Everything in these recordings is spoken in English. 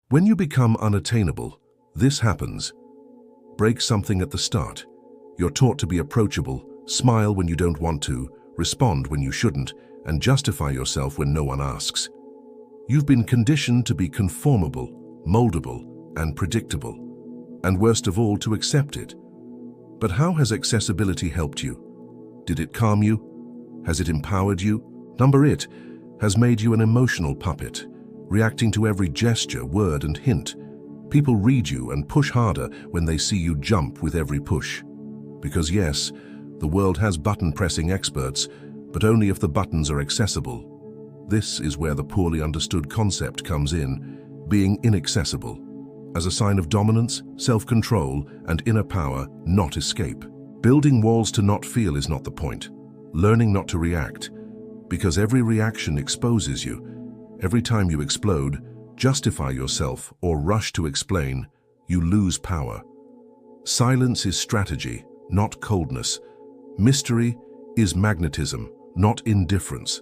When you become unattainable, this happens. Break something at the start. You're taught to be approachable, smile when you don't want to, respond when you shouldn't, and justify yourself when no one asks. You've been conditioned to be conformable, moldable, and predictable, and worst of all, to accept it. But how has accessibility helped you? Did it calm you? Has it empowered you? It has made you an emotional puppet, reacting to every gesture, word, and hint. People read you and push harder when they see you jump with every push. Because yes, the world has button-pressing experts, but only if the buttons are accessible. This is where the poorly understood concept comes in, being inaccessible, as a sign of dominance, self-control, and inner power, not escape. Building walls to not feel is not the point. Learning not to react, because every reaction exposes you. Every time you explode, justify yourself, or rush to explain, you lose power. Silence is strategy, not coldness. Mystery is magnetism, not indifference.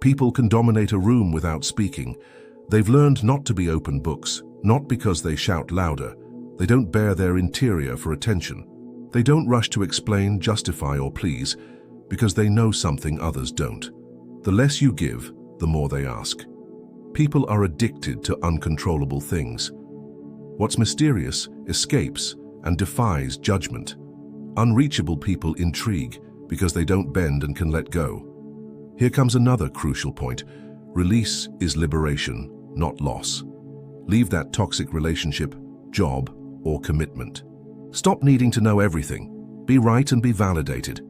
People can dominate a room without speaking. They've learned not to be open books, not because they shout louder. They don't bare their interior for attention. They don't rush to explain, justify, or please, because they know something others don't. The less you give, the more they ask. People are addicted to uncontrollable things. What's mysterious escapes and defies judgment. Unreachable people intrigue because they don't bend and can let go. Here comes another crucial point. Release is liberation, not loss. Leave that toxic relationship, job, or commitment. Stop needing to know everything. Be right and be validated.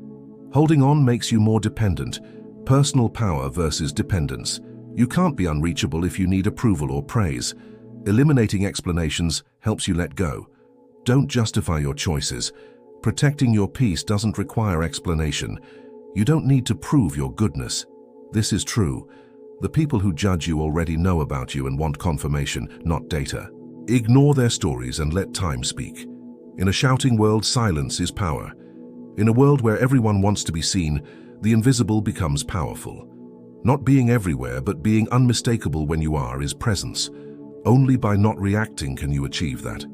Holding on makes you more dependent. Personal power versus dependence. You can't be unreachable if you need approval or praise. Eliminating explanations helps you let go. Don't justify your choices. Protecting your peace doesn't require explanation. You don't need to prove your goodness. This is true. The people who judge you already know about you and want confirmation, not data. Ignore their stories and let time speak. In a shouting world, silence is power. In a world where everyone wants to be seen, the invisible becomes powerful. Not being everywhere, but being unmistakable when you are, is presence. Only by not reacting can you achieve that.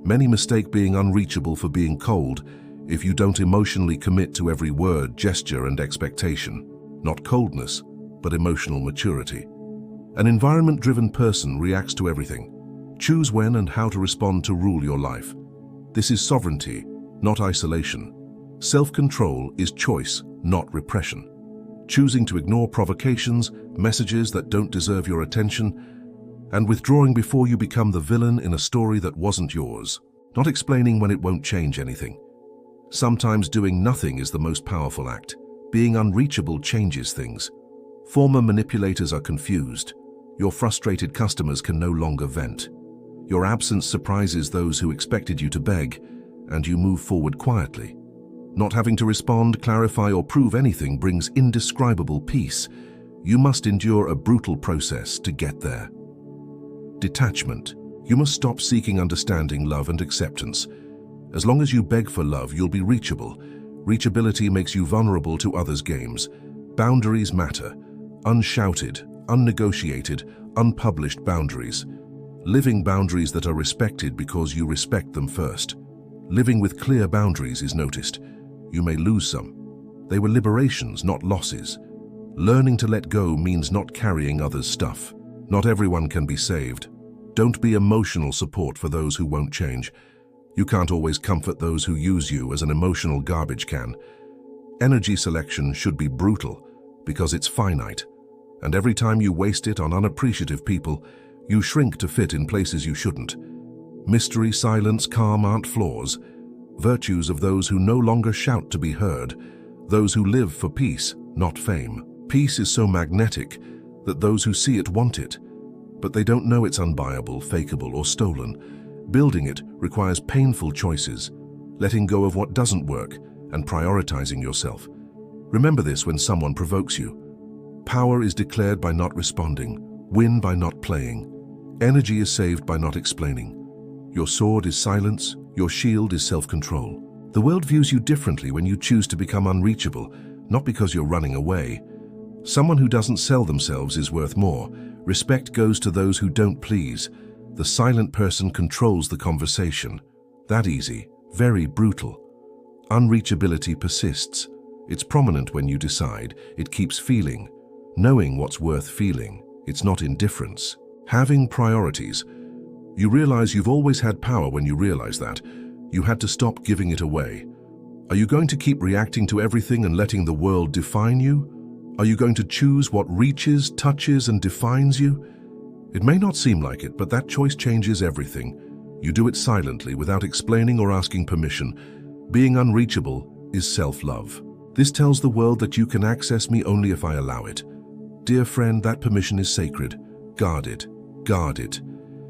Many mistake being unreachable for being cold if you don't emotionally commit to every word, gesture, and expectation. Not coldness, but emotional maturity. An environment-driven person reacts to everything. Choose when and how to respond to rule your life. This is sovereignty, not isolation. Self-control is choice, not repression. Choosing to ignore provocations, messages that don't deserve your attention, and withdrawing before you become the villain in a story that wasn't yours. Not explaining when it won't change anything. Sometimes doing nothing is the most powerful act. Being unreachable changes things. Former manipulators are confused. Your frustrated customers can no longer vent. Your absence surprises those who expected you to beg, and you move forward quietly. Not having to respond, clarify, or prove anything brings indescribable peace. You must endure a brutal process to get there. Detachment. You must stop seeking understanding, love, and acceptance. As long as you beg for love, you'll be reachable. Reachability makes you vulnerable to others' games. Boundaries matter. Unshouted, unnegotiated, unpublished boundaries. Living boundaries that are respected because you respect them first. Living with clear boundaries is noticed. You may lose some. They were liberations, not losses. Learning to let go means not carrying others' stuff. Not everyone can be saved. Don't be emotional support for those who won't change. You can't always comfort those who use you as an emotional garbage can. Energy selection should be brutal because it's finite. And every time you waste it on unappreciative people, you shrink to fit in places you shouldn't. Mystery, silence, calm aren't flaws. Virtues of those who no longer shout to be heard. Those who live for peace, not fame. Peace is so magnetic that those who see it want it, but they don't know it's unbuyable, fakeable, or stolen. Building it requires painful choices, letting go of what doesn't work, and prioritizing yourself. Remember this when someone provokes you. Power is declared by not responding, win by not playing. Energy is saved by not explaining. Your sword is silence, your shield is self-control. The world views you differently when you choose to become unreachable, not because you're running away. Someone who doesn't sell themselves is worth more. Respect goes to those who don't please. The silent person controls the conversation. That easy, very brutal. Unreachability persists. It's prominent when you decide. It keeps feeling. Knowing what's worth feeling. It's not indifference. Having priorities. You realize you've always had power when you realize that. You had to stop giving it away. Are you going to keep reacting to everything and letting the world define you? Are you going to choose what reaches, touches, and defines you? It may not seem like it, but that choice changes everything. You do it silently, without explaining or asking permission. Being unreachable is self-love. This tells the world that you can access me only if I allow it. Dear friend, that permission is sacred. Guard it. Guard it.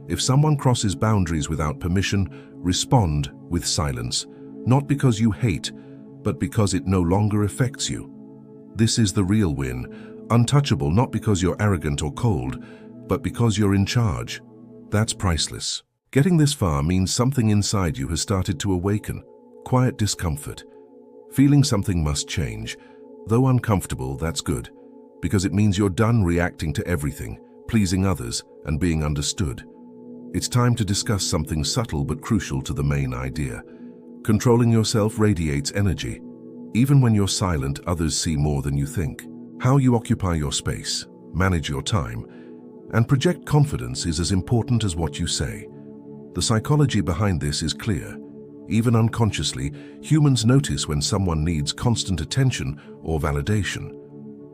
If someone crosses boundaries without permission, respond with silence. Not because you hate, but because it no longer affects you. This is the real win. Untouchable not because you're arrogant or cold, but because you're in charge. That's priceless. Getting this far means something inside you has started to awaken. Quiet discomfort. Feeling something must change. Though uncomfortable, that's good, because it means you're done reacting to everything, pleasing others, and being understood. It's time to discuss something subtle but crucial to the main idea. Controlling yourself radiates energy. Even when you're silent, others see more than you think. How you occupy your space, manage your time, and project confidence is as important as what you say. The psychology behind this is clear. Even unconsciously, humans notice when someone needs constant attention or validation.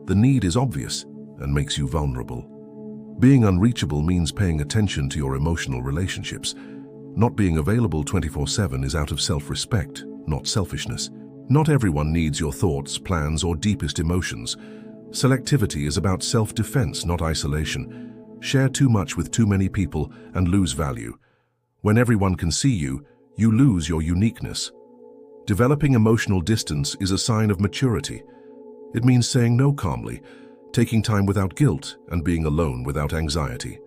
The need is obvious and makes you vulnerable. Being unreachable means paying attention to your emotional relationships. Not being available 24/7 is out of self-respect, not selfishness. Not everyone needs your thoughts, plans, or deepest emotions. Selectivity is about self-defense, not isolation. Share too much with too many people and lose value. When everyone can see you, you lose your uniqueness. Developing emotional distance is a sign of maturity. It means saying no calmly, taking time without guilt, and being alone without anxiety.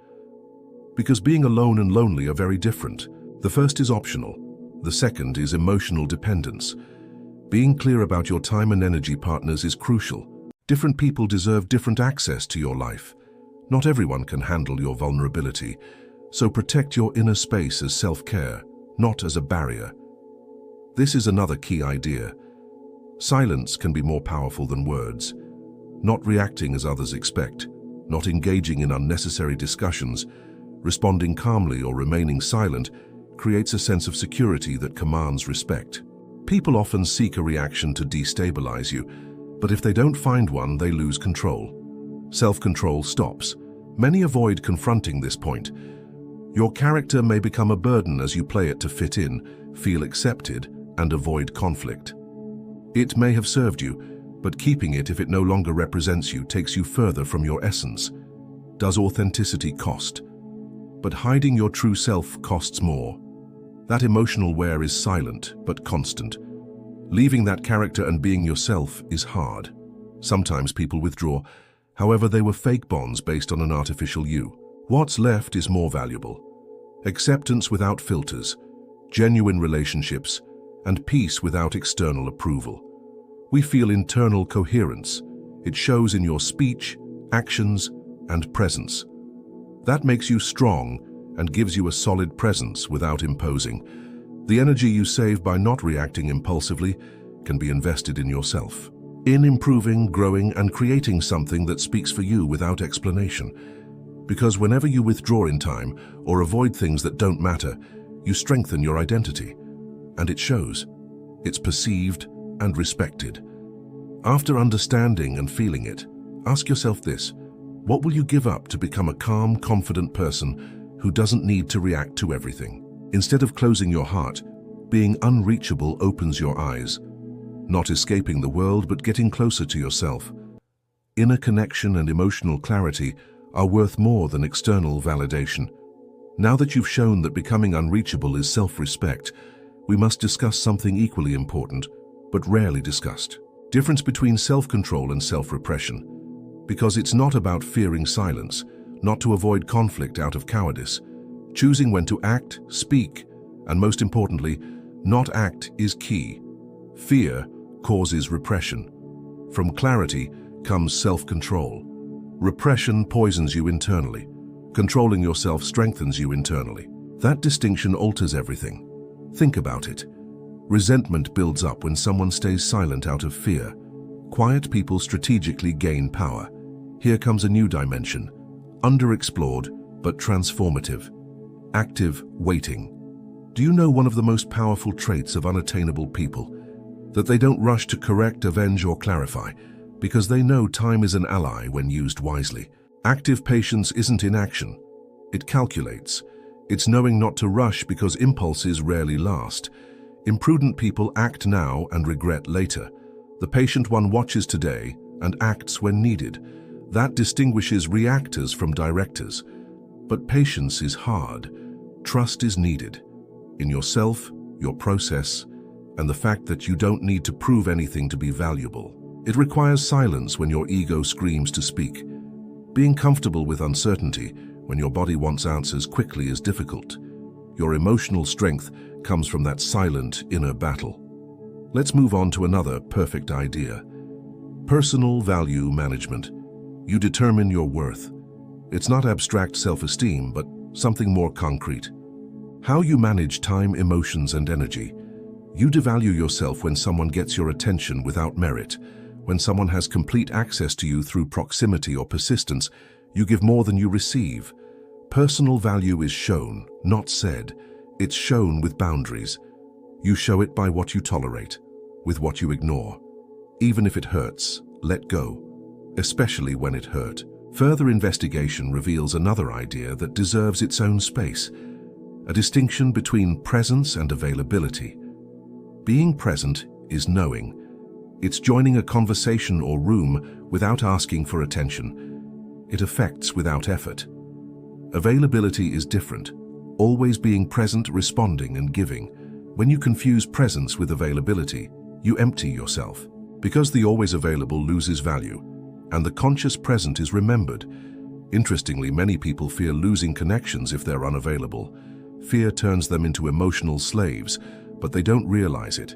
Because being alone and lonely are very different. The first is optional. The second is emotional dependence. Being clear about your time and energy partners is crucial. Different people deserve different access to your life. Not everyone can handle your vulnerability, so protect your inner space as self-care, not as a barrier. This is another key idea. Silence can be more powerful than words. Not reacting as others expect, not engaging in unnecessary discussions, responding calmly or remaining silent creates a sense of security that commands respect. People often seek a reaction to destabilize you, but if they don't find one, they lose control. Self-control stops. Many avoid confronting this point. Your character may become a burden as you play it to fit in, feel accepted, and avoid conflict. It may have served you, but keeping it if it no longer represents you takes you further from your essence. Does authenticity cost? But hiding your true self costs more. That emotional wear is silent but constant. Leaving that character and being yourself is hard. Sometimes people withdraw. However, they were fake bonds based on an artificial you. What's left is more valuable. Acceptance without filters, genuine relationships, and peace without external approval. We feel internal coherence. It shows in your speech, actions, and presence. That makes you strong and gives you a solid presence without imposing. The energy you save by not reacting impulsively can be invested in yourself, in improving, growing, and creating something that speaks for you without explanation. Because whenever you withdraw in time or avoid things that don't matter, you strengthen your identity. And it shows. It's perceived and respected. After understanding and feeling it, ask yourself this: what will you give up to become a calm, confident person who doesn't need to react to everything? Instead of closing your heart, being unreachable opens your eyes. Not escaping the world, but getting closer to yourself. Inner connection and emotional clarity are worth more than external validation. Now that you've shown that becoming unreachable is self-respect, we must discuss something equally important, but rarely discussed. Difference between self-control and self-repression. Because it's not about fearing silence, not to avoid conflict out of cowardice. Choosing when to act, speak, and most importantly, not act is key. Fear causes repression. From clarity comes self-control. Repression poisons you internally. Controlling yourself strengthens you internally. That distinction alters everything. Think about it. Resentment builds up when someone stays silent out of fear. Quiet people strategically gain power. Here comes a new dimension, underexplored but transformative. Active waiting. Do you know one of the most powerful traits of unattainable people? That they don't rush to correct, avenge, or clarify, because they know time is an ally when used wisely. Active patience isn't inaction. It calculates. It's knowing not to rush because impulses rarely last. Imprudent people act now and regret later. The patient one watches today and acts when needed. That distinguishes reactors from directors. But patience is hard. Trust is needed. In yourself, your process, and the fact that you don't need to prove anything to be valuable. It requires silence when your ego screams to speak. Being comfortable with uncertainty when your body wants answers quickly is difficult. Your emotional strength comes from that silent inner battle. Let's move on to another perfect idea. Personal value management. You determine your worth. It's not abstract self-esteem, but something more concrete. How you manage time, emotions, and energy. You devalue yourself when someone gets your attention without merit. When someone has complete access to you through proximity or persistence, you give more than you receive. Personal value is shown, not said. It's shown with boundaries. You show it by what you tolerate, with what you ignore. Even if it hurts, let go, especially when it hurt. Further investigation reveals another idea that deserves its own space, a distinction between presence and availability. Being present is knowing. It's joining a conversation or room without asking for attention. It affects without effort. Availability is different, always being present, responding, and giving. When you confuse presence with availability, you empty yourself. Because the always available loses value, and the conscious present is remembered. Interestingly, many people fear losing connections if they're unavailable. Fear turns them into emotional slaves, but they don't realize it.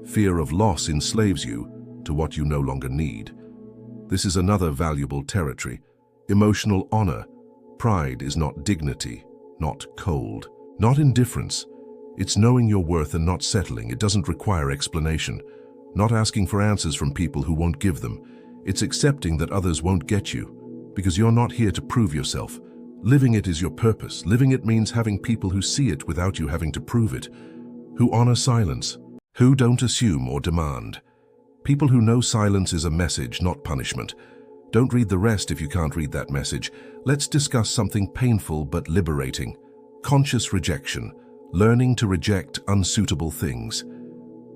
Fear of loss enslaves you to what you no longer need. This is another valuable territory. Emotional honor. Pride is not dignity, not cold, not indifference. It's knowing your worth and not settling. It doesn't require explanation. Not asking for answers from people who won't give them. It's accepting that others won't get you, because you're not here to prove yourself. Living it is your purpose. Living it means having people who see it without you having to prove it, who honor silence, who don't assume or demand. People who know silence is a message, not punishment. Don't read the rest if you can't read that message. Let's discuss something painful but liberating. Conscious rejection. Learning to reject unsuitable things.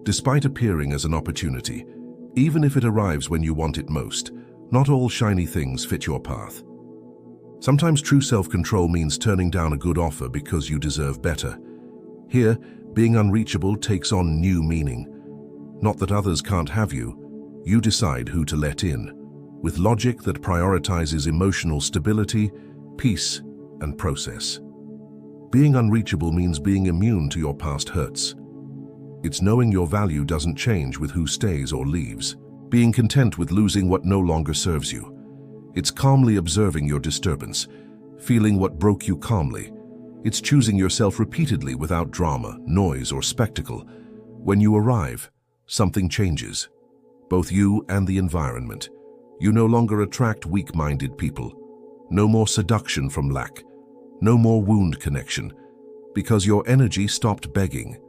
Despite appearing as an opportunity, even if it arrives when you want it most, not all shiny things fit your path. Sometimes true self-control means turning down a good offer because you deserve better. Here, being unreachable takes on new meaning. Not that others can't have you, you decide who to let in, with logic that prioritizes emotional stability, peace, and process. Being unreachable means being immune to your past hurts. It's knowing your value doesn't change with who stays or leaves. Being content with losing what no longer serves you. It's calmly observing your disturbance, feeling what broke you calmly. It's choosing yourself repeatedly without drama, noise, or spectacle. When you arrive, something changes, both you and the environment. You no longer attract weak-minded people. No more seduction from lack. No more wound connection, because your energy stopped begging.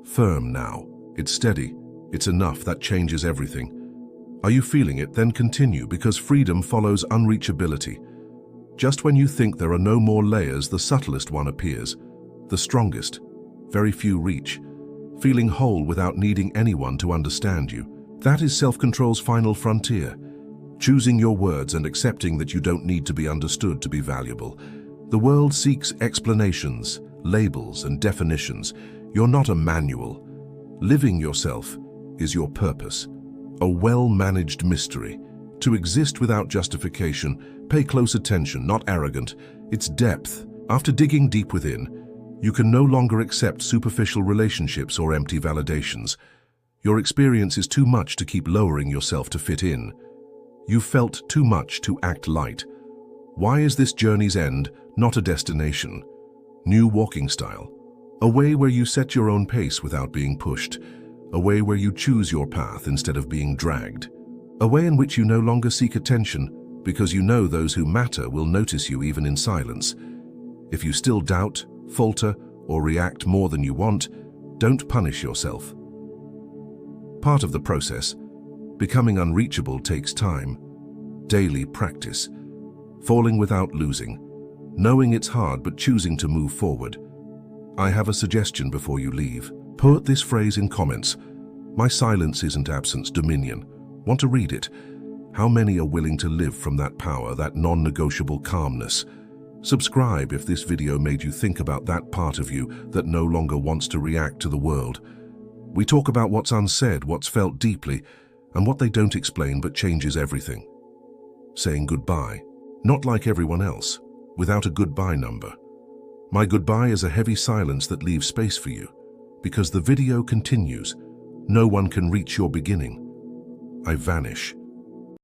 Firm now. It's steady. It's enough. That changes everything. Are you feeling it? Then continue, because freedom follows unreachability. Just when you think there are no more layers, the subtlest one appears. The strongest. Very few reach. Feeling whole without needing anyone to understand you. That is self-control's final frontier. Choosing your words and accepting that you don't need to be understood to be valuable. The world seeks explanations, labels, and definitions. You're not a manual. Living yourself is your purpose. A well-managed mystery. To exist without justification, pay close attention, not arrogant. It's depth. After digging deep within, you can no longer accept superficial relationships or empty validations. Your experience is too much to keep lowering yourself to fit in. You've felt too much to act light. Why is this journey's end not a destination. New walking style. A way where you set your own pace without being pushed. A way where you choose your path instead of being dragged. A way in which you no longer seek attention because you know those who matter will notice you even in silence. If you still doubt, falter, or react more than you want, don't punish yourself. Part of the process, becoming unreachable takes time, daily practice, falling without losing, knowing it's hard but choosing to move forward. I have a suggestion before you leave. Put this phrase in comments. My silence isn't absence, dominion. Want to read it? How many are willing to live from that power, that non-negotiable calmness? Subscribe if this video made you think about that part of you that no longer wants to react to the world. We talk about what's unsaid, what's felt deeply, and what they don't explain but changes everything. Saying goodbye, not like everyone else, without a goodbye number. My goodbye is a heavy silence that leaves space for you, because the video continues. No one can reach your beginning. I vanish,